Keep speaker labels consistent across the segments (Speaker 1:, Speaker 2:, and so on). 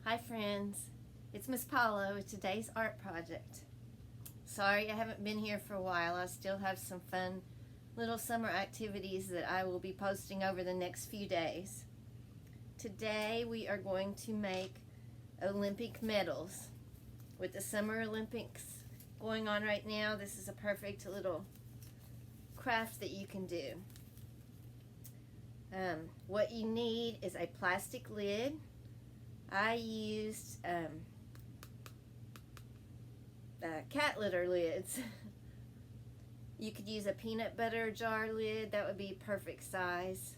Speaker 1: Hi friends, it's Miss Paula with today's art project. Sorry I haven't been here for a while. I still have some fun little summer activities that I will be posting over the next few days. Today we are going to make Olympic medals. With the Summer Olympics going on right now, this is a perfect little craft that you can do. What you need is a plastic lid. I used cat litter lids. You could use a peanut butter jar lid. That would be perfect size.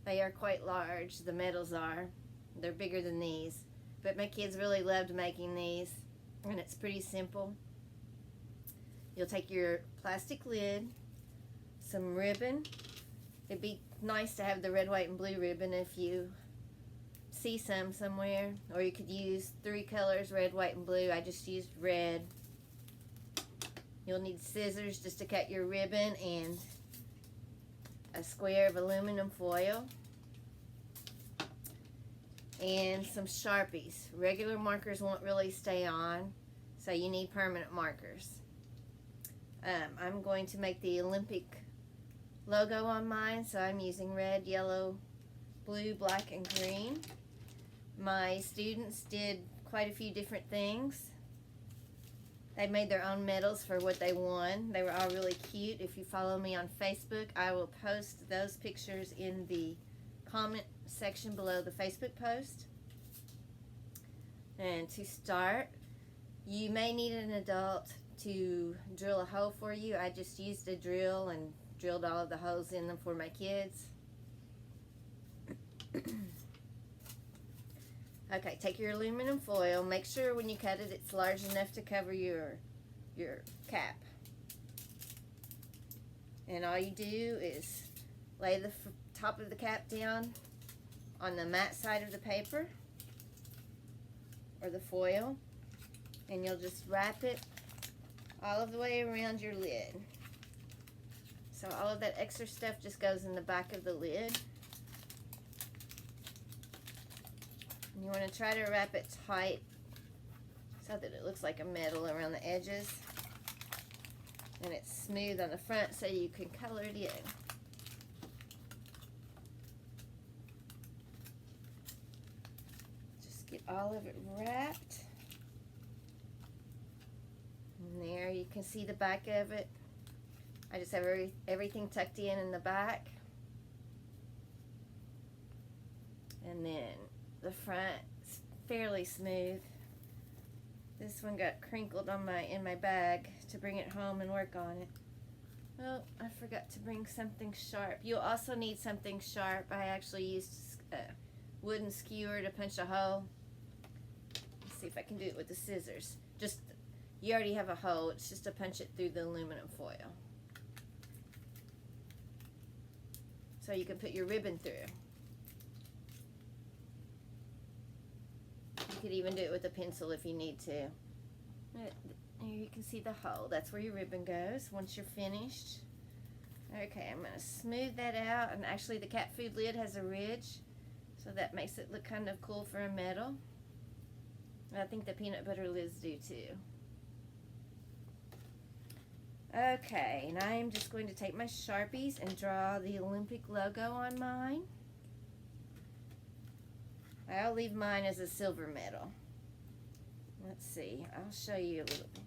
Speaker 1: They are quite large, the medals are. They're bigger than these. But my kids really loved making these, and it's pretty simple. You'll take your plastic lid, some ribbon. It'd be nice to have the red, white, and blue ribbon if you see some somewhere, or you could use 3 colors, red, white, and blue. I just used red. You'll need scissors just to cut your ribbon and a square of aluminum foil and some Sharpies. Regular markers won't really stay on, so you need permanent markers. I'm going to make the Olympic logo on mine, so I'm using red, yellow, blue, black, and green. My students did quite a few different things. They made their own medals for what they won. They were all really cute. If you follow me on Facebook, I will post those pictures in the comment section below the Facebook post. And to start, you may need an adult to drill a hole for you. I just used a drill and drilled all of the holes in them for my kids. Okay, take your aluminum foil. Make sure when you cut it, it's large enough to cover your cap. And all you do is lay the top of the cap down on the matte side of the paper or the foil, and you'll just wrap it all of the way around your lid. So all of that extra stuff just goes in the back of the lid. And you want to try to wrap it tight so that it looks like a medal around the edges, and it's smooth on the front so you can color it in. Just get all of it wrapped. And there you can see the back of it. I just have everything tucked in the back. And then the front is fairly smooth. This one got crinkled on in my bag to bring it home and work on it. Oh, I forgot to bring something sharp. You'll also need something sharp. I actually used a wooden skewer to punch a hole. Let's see if I can do it with the scissors. You already have a hole. It's just to punch it through the aluminum foil, so you can put your ribbon through. You could even do it with a pencil if you need to. Here you can see the hole. That's where your ribbon goes once you're finished. Okay, I'm going to smooth that out. And actually the cat food lid has a ridge, so that makes it look kind of cool for a medal. I think the peanut butter lids do too. Okay, and I'm just going to take my Sharpies and draw the Olympic logo on mine. I'll leave mine as a silver medal. Let's see, I'll show you a little bit.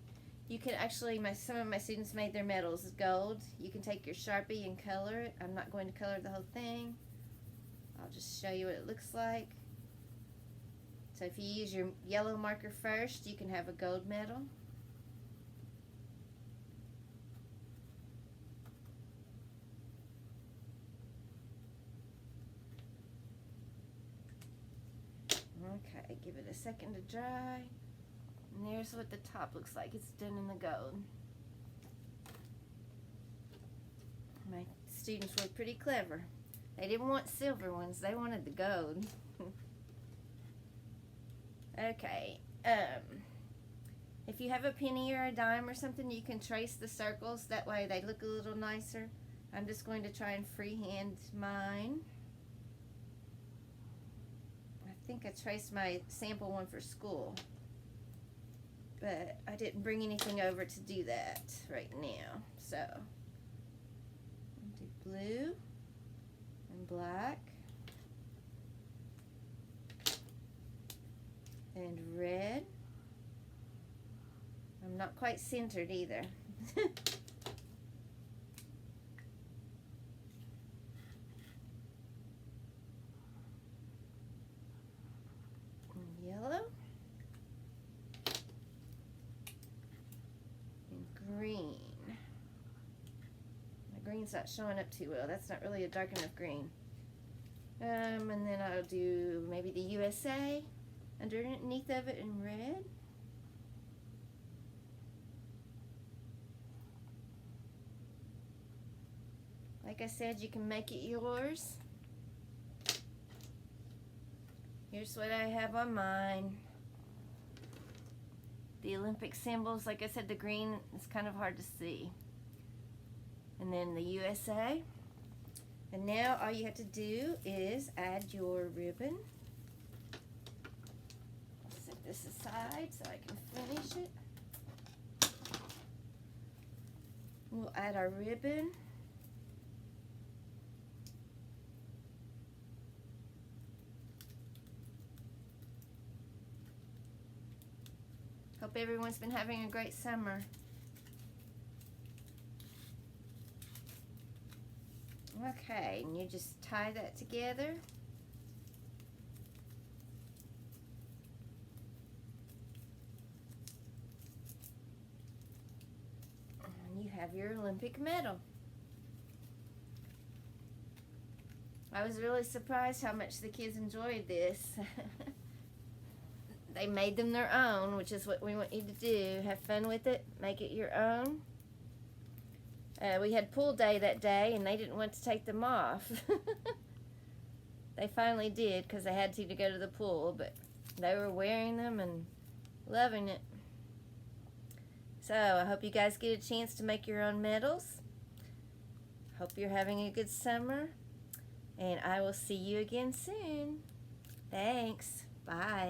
Speaker 1: You can actually, some of my students made their medals gold. You can take your Sharpie and color it. I'm not going to color the whole thing. I'll just show you what it looks like. So if you use your yellow marker first, you can have a gold medal. Okay, give it a second to dry. And there's what the top looks like. It's done in the gold. My students were pretty clever. They didn't want silver ones, they wanted the gold. Okay, if you have a penny or a dime or something, you can trace the circles. That way they look a little nicer. I'm just going to try and freehand mine. I think I traced my sample one for school, but I didn't bring anything over to do that right now. So I'll do blue and black and red. I'm not quite centered either. Yellow and green. My green's not showing up too well. That's not really a dark enough green. And then I'll do maybe the USA underneath of it in red. Like I said, you can make it yours. Here's what I have on mine. The Olympic symbols, like I said, the green is kind of hard to see. And then the USA. And now all you have to do is add your ribbon. I'll set this aside so I can finish it. We'll add our ribbon. Hope everyone's been having a great summer. Okay, and you just tie that together. And you have your Olympic medal. I was really surprised how much the kids enjoyed this. They made them their own, which is what we want you to do. Have fun with it. Make it your own. We had pool day that day, and they didn't want to take them off. They finally did because they had to go to the pool, but they were wearing them and loving it. So I hope you guys get a chance to make your own medals. Hope you're having a good summer, and I will see you again soon. Thanks. Bye.